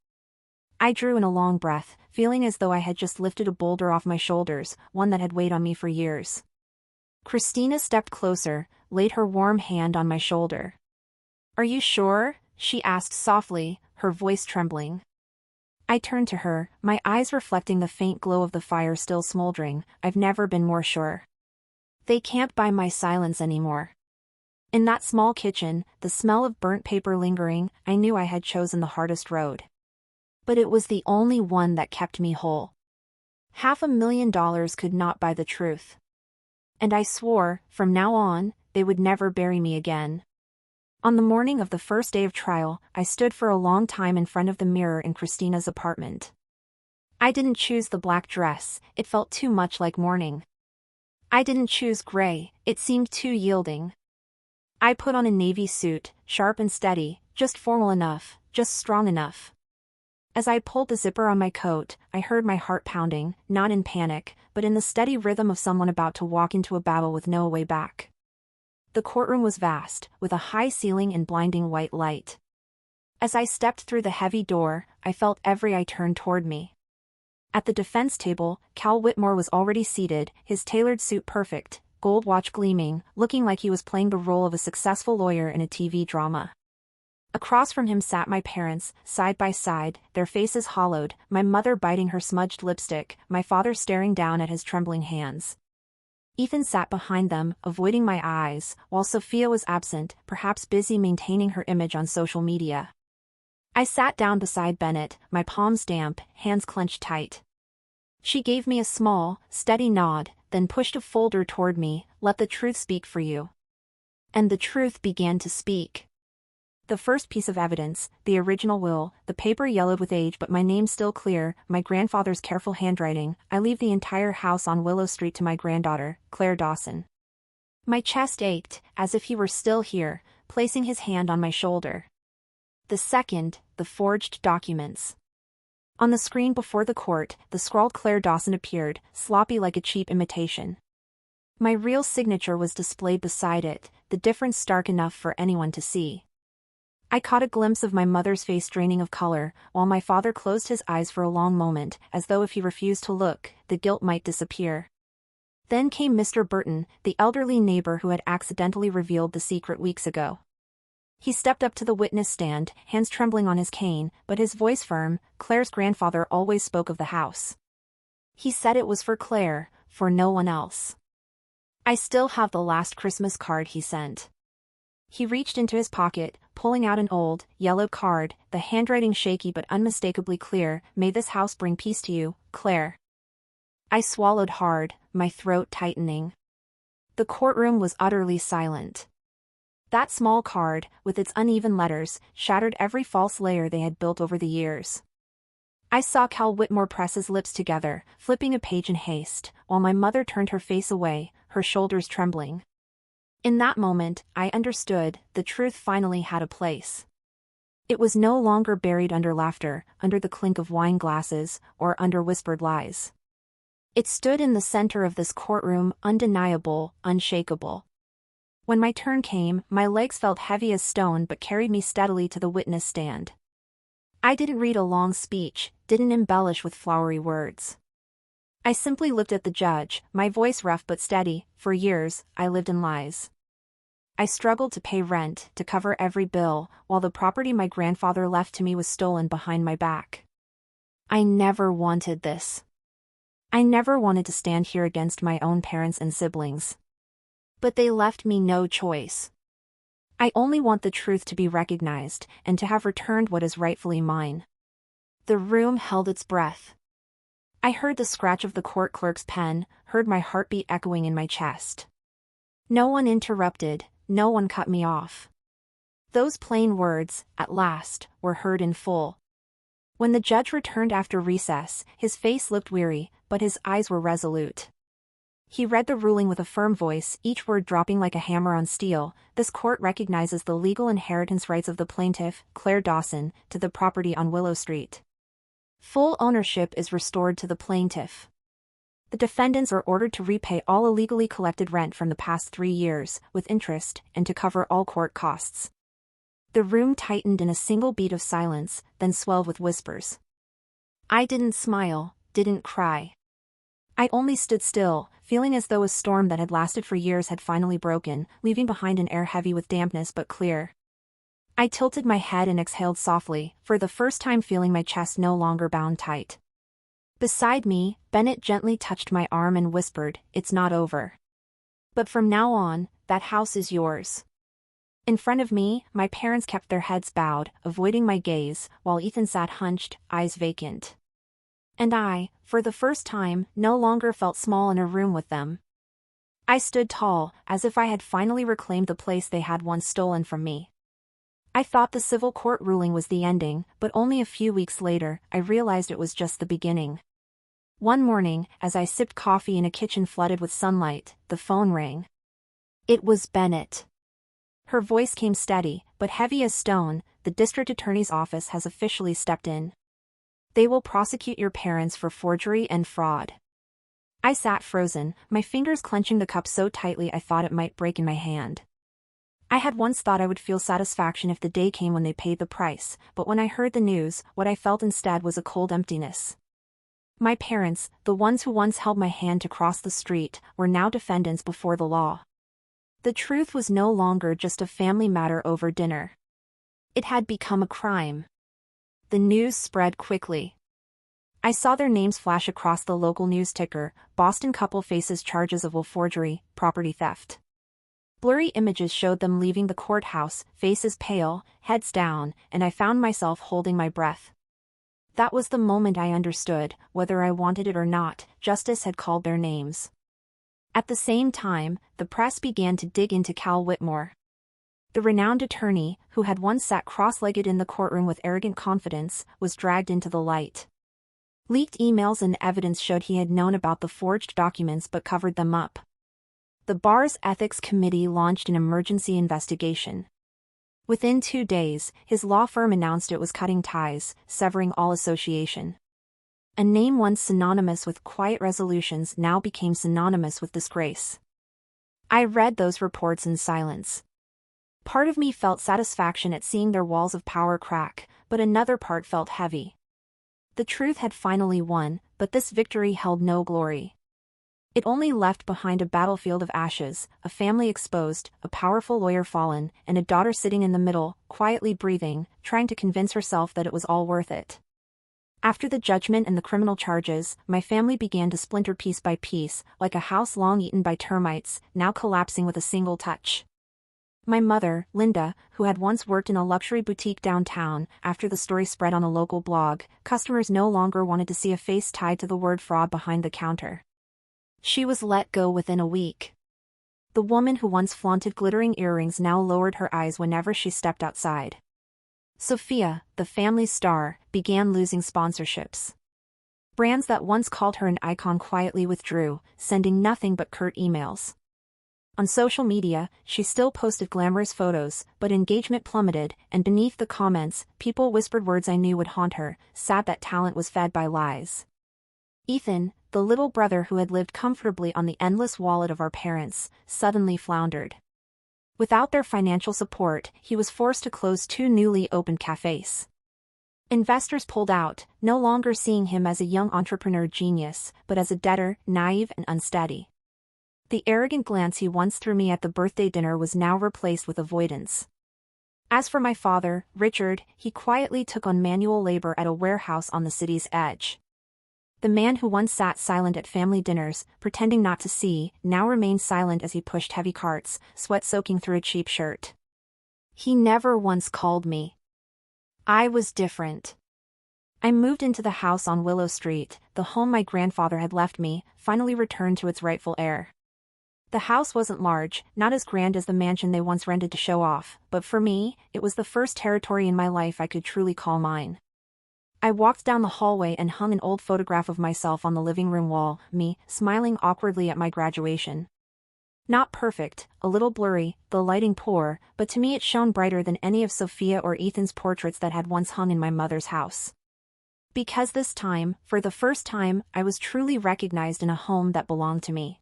I drew in a long breath, feeling as though I had just lifted a boulder off my shoulders, one that had weighed on me for years. Christina stepped closer, laid her warm hand on my shoulder. "Are you sure?" she asked softly, her voice trembling. I turned to her, my eyes reflecting the faint glow of the fire still smoldering. "I've never been more sure. They can't buy my silence anymore." In that small kitchen, the smell of burnt paper lingering, I knew I had chosen the hardest road. But it was the only one that kept me whole. $500,000 could not buy the truth. And I swore, from now on, they would never bury me again. On the morning of the first day of trial, I stood for a long time in front of the mirror in Christina's apartment. I didn't choose the black dress, it felt too much like mourning. I didn't choose gray, it seemed too yielding. I put on a navy suit, sharp and steady, just formal enough, just strong enough. As I pulled the zipper on my coat, I heard my heart pounding, not in panic, but in the steady rhythm of someone about to walk into a battle with no way back. The courtroom was vast, with a high ceiling and blinding white light. As I stepped through the heavy door, I felt every eye turn toward me. At the defense table, Cal Whitmore was already seated, his tailored suit perfect, gold watch gleaming, looking like he was playing the role of a successful lawyer in a TV drama. Across from him sat my parents, side by side, their faces hollowed, my mother biting her smudged lipstick, my father staring down at his trembling hands. Ethan sat behind them, avoiding my eyes, while Sophia was absent, perhaps busy maintaining her image on social media. I sat down beside Bennett, my palms damp, hands clenched tight. She gave me a small, steady nod, then pushed a folder toward me. "Let the truth speak for you." And the truth began to speak. The first piece of evidence, the original will, the paper yellowed with age but my name still clear, my grandfather's careful handwriting. "I leave the entire house on Willow Street to my granddaughter, Claire Dawson." My chest ached, as if he were still here, placing his hand on my shoulder. The second, the forged documents. On the screen before the court, the scrawled Claire Dawson appeared, sloppy like a cheap imitation. My real signature was displayed beside it, the difference stark enough for anyone to see. I caught a glimpse of my mother's face draining of color, while my father closed his eyes for a long moment, as though if he refused to look, the guilt might disappear. Then came Mr. Burton, the elderly neighbor who had accidentally revealed the secret weeks ago. He stepped up to the witness stand, hands trembling on his cane, but his voice firm. "Claire's grandfather always spoke of the house. He said it was for Claire, for no one else. I still have the last Christmas card he sent." He reached into his pocket, pulling out an old, yellowed card, the handwriting shaky but unmistakably clear. "May this house bring peace to you, Claire." I swallowed hard, my throat tightening. The courtroom was utterly silent. That small card, with its uneven letters, shattered every false layer they had built over the years. I saw Cal Whitmore press his lips together, flipping a page in haste, while my mother turned her face away, her shoulders trembling. In that moment, I understood, the truth finally had a place. It was no longer buried under laughter, under the clink of wine glasses, or under whispered lies. It stood in the center of this courtroom, undeniable, unshakable. When my turn came, my legs felt heavy as stone but carried me steadily to the witness stand. I didn't read a long speech, didn't embellish with flowery words. I simply looked at the judge, my voice rough but steady. "For years, I lived in lies. I struggled to pay rent, to cover every bill, while the property my grandfather left to me was stolen behind my back. I never wanted this. I never wanted to stand here against my own parents and siblings. But they left me no choice. I only want the truth to be recognized, and to have returned what is rightfully mine." The room held its breath. I heard the scratch of the court clerk's pen, heard my heartbeat echoing in my chest. No one interrupted, no one cut me off. Those plain words, at last, were heard in full. When the judge returned after recess, his face looked weary, but his eyes were resolute. He read the ruling with a firm voice, each word dropping like a hammer on steel. "This court recognizes the legal inheritance rights of the plaintiff, Claire Dawson, to the property on Willow Street. Full ownership is restored to the plaintiff. The defendants are ordered to repay all illegally collected rent from the past 3 years, with interest, and to cover all court costs." The room tightened in a single beat of silence, then swelled with whispers. I didn't smile, didn't cry. I only stood still, feeling as though a storm that had lasted for years had finally broken, leaving behind an air heavy with dampness but clear. I tilted my head and exhaled softly, for the first time feeling my chest no longer bound tight. Beside me, Bennett gently touched my arm and whispered, "It's not over. But from now on, that house is yours." In front of me, my parents kept their heads bowed, avoiding my gaze, while Ethan sat hunched, eyes vacant. And I, for the first time, no longer felt small in a room with them. I stood tall, as if I had finally reclaimed the place they had once stolen from me. I thought the civil court ruling was the ending, but only a few weeks later, I realized it was just the beginning. One morning, as I sipped coffee in a kitchen flooded with sunlight, the phone rang. It was Bennett. Her voice came steady, but heavy as stone. The district attorney's office has officially stepped in. They will prosecute your parents for forgery and fraud. I sat frozen, my fingers clenching the cup so tightly I thought it might break in my hand. I had once thought I would feel satisfaction if the day came when they paid the price, but when I heard the news, what I felt instead was a cold emptiness. My parents, the ones who once held my hand to cross the street, were now defendants before the law. The truth was no longer just a family matter over dinner. It had become a crime. The news spread quickly. I saw their names flash across the local news ticker. Boston couple faces charges of will forgery, property theft. Blurry images showed them leaving the courthouse, faces pale, heads down, and I found myself holding my breath. That was the moment I understood, whether I wanted it or not, justice had called their names. At the same time, the press began to dig into Cal Whitmore. The renowned attorney, who had once sat cross-legged in the courtroom with arrogant confidence, was dragged into the light. Leaked emails and evidence showed he had known about the forged documents but covered them up. The bar's ethics committee launched an emergency investigation. Within 2 days, his law firm announced it was cutting ties, severing all association. A name once synonymous with quiet resolutions now became synonymous with disgrace. I read those reports in silence. Part of me felt satisfaction at seeing their walls of power crack, but another part felt heavy. The truth had finally won, but this victory held no glory. It only left behind a battlefield of ashes, a family exposed, a powerful lawyer fallen, and a daughter sitting in the middle, quietly breathing, trying to convince herself that it was all worth it. After the judgment and the criminal charges, my family began to splinter piece by piece, like a house long eaten by termites, now collapsing with a single touch. My mother, Linda, who had once worked in a luxury boutique downtown, after the story spread on a local blog, customers no longer wanted to see a face tied to the word fraud behind the counter. She was let go within a week. The woman who once flaunted glittering earrings now lowered her eyes whenever she stepped outside. Sophia, the family's star, began losing sponsorships. Brands that once called her an icon quietly withdrew, sending nothing but curt emails. On social media, she still posted glamorous photos, but engagement plummeted, and beneath the comments, people whispered words I knew would haunt her, sad that talent was fed by lies. Ethan, the little brother who had lived comfortably on the endless wallet of our parents, suddenly floundered. Without their financial support, he was forced to close 2 newly opened cafes. Investors pulled out, no longer seeing him as a young entrepreneur genius, but as a debtor, naive and unsteady. The arrogant glance he once threw me at the birthday dinner was now replaced with avoidance. As for my father, Richard, he quietly took on manual labor at a warehouse on the city's edge. The man who once sat silent at family dinners, pretending not to see, now remained silent as he pushed heavy carts, sweat soaking through a cheap shirt. He never once called me. I was different. I moved into the house on Willow Street, the home my grandfather had left me, finally returned to its rightful heir. The house wasn't large, not as grand as the mansion they once rented to show off, but for me, it was the first territory in my life I could truly call mine. I walked down the hallway and hung an old photograph of myself on the living room wall, me, smiling awkwardly at my graduation. Not perfect, a little blurry, the lighting poor, but to me it shone brighter than any of Sophia or Ethan's portraits that had once hung in my mother's house. Because this time, for the first time, I was truly recognized in a home that belonged to me.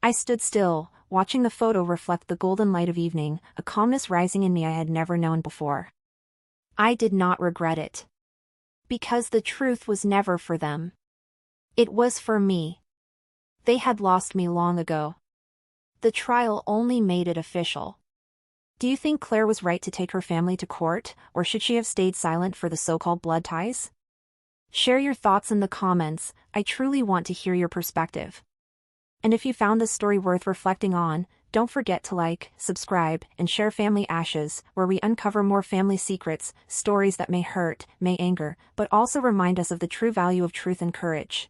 I stood still, watching the photo reflect the golden light of evening, a calmness rising in me I had never known before. I did not regret it. Because the truth was never for them. It was for me. They had lost me long ago. The trial only made it official. Do you think Claire was right to take her family to court, or should she have stayed silent for the so-called blood ties? Share your thoughts in the comments, I truly want to hear your perspective. And if you found this story worth reflecting on, don't forget to like, subscribe, and share Family Ashes, where we uncover more family secrets, stories that may hurt, may anger, but also remind us of the true value of truth and courage.